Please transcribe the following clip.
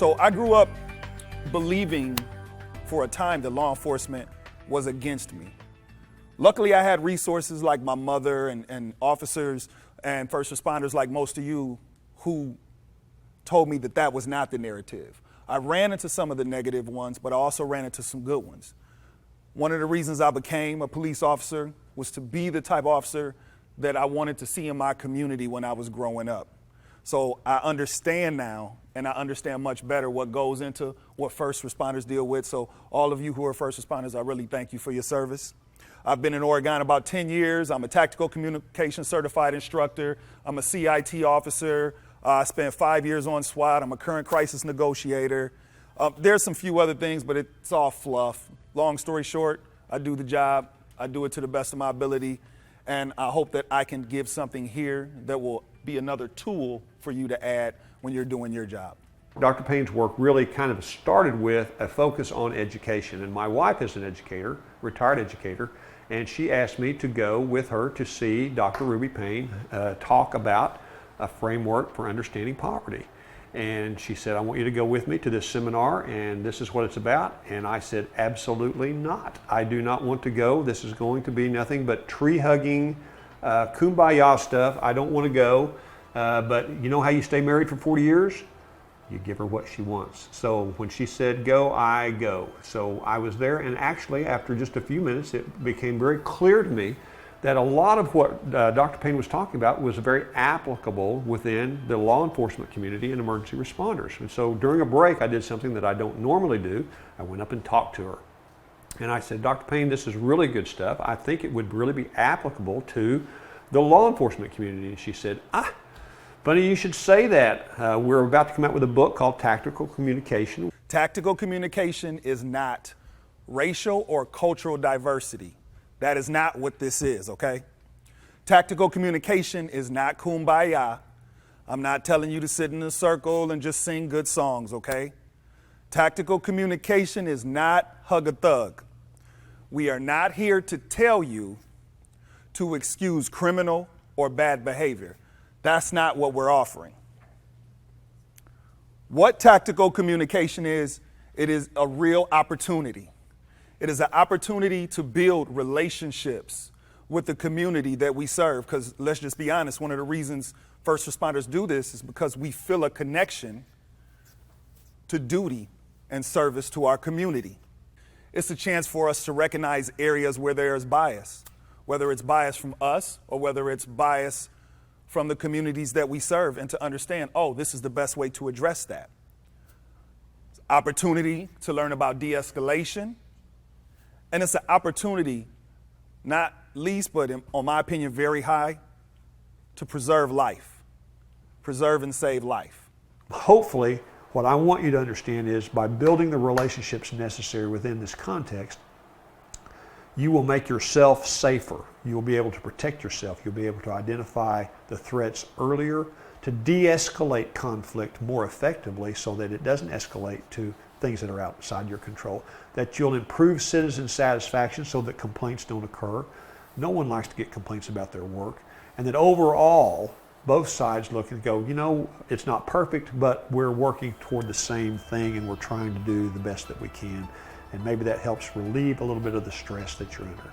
So I grew up believing for a time that law enforcement was against me. Luckily, I had resources like my mother and officers and first responders like most of you who told me that that was not the narrative. I ran into some of the negative ones, but I also ran into some good ones. One of the reasons I became a police officer was to be the type of officer that I wanted to see in my community when I was growing up. So I understand now, and I understand much better what goes into what first responders deal with. So all of you who are first responders, I really thank you for your service. I've been in Oregon about 10 years. I'm a tactical communication certified instructor. I'm a CIT officer. I spent 5 years on SWAT. I'm a current crisis negotiator. There's some few other things, but it's all fluff. Long story short, I do the job. I do it to the best of my ability. And I hope that I can give something here that will be another tool for you to add when you're doing your job. Dr. Payne's work really kind of started with a focus on education. And my wife is an educator, retired educator, and she asked me to go with her to see Dr. Ruby Payne talk about a framework for understanding poverty. And she said, I want you to go with me to this seminar, and this is what it's about. And I said, absolutely not. I do not want to go. This is going to be nothing but tree hugging, kumbaya stuff. I don't want to go. But you know how you stay married for 40 years? You give her what she wants. So when she said go, I go. So I was there, and actually after just a few minutes, it became very clear to me that a lot of what Dr. Payne was talking about was very applicable within the law enforcement community and emergency responders. And so during a break, I did something that I don't normally do. I went up and talked to her. And I said, Dr. Payne, this is really good stuff. I think it would really be applicable to the law enforcement community. And she said, funny you should say that. We're about to come out with a book called Tactical Communication. Tactical communication is not racial or cultural diversity. That is not what this is, okay? Tactical communication is not kumbaya. I'm not telling you to sit in a circle and just sing good songs, okay? Tactical communication is not hug a thug. We are not here to tell you to excuse criminal or bad behavior. That's not what we're offering. What tactical communication is, it is a real opportunity. It is an opportunity to build relationships with the community that we serve. Because let's just be honest, one of the reasons first responders do this is because we feel a connection to duty and service to our community. It's a chance for us to recognize areas where there is bias, whether it's bias from us or whether it's bias from the communities that we serve, and to understand, oh, this is the best way to address that. Opportunity to learn about de-escalation. And it's an opportunity, not least, but in my opinion, very high, to preserve life, preserve and save life. Hopefully, what I want you to understand is by building the relationships necessary within this context, you will make yourself safer. You will be able to protect yourself. You'll be able to identify the threats earlier, to de-escalate conflict more effectively so that it doesn't escalate to things that are outside your control, that you'll improve citizen satisfaction so that complaints don't occur. No one likes to get complaints about their work. And that overall, both sides look and go, you know, it's not perfect, but we're working toward the same thing and we're trying to do the best that we can. And maybe that helps relieve a little bit of the stress that you're under.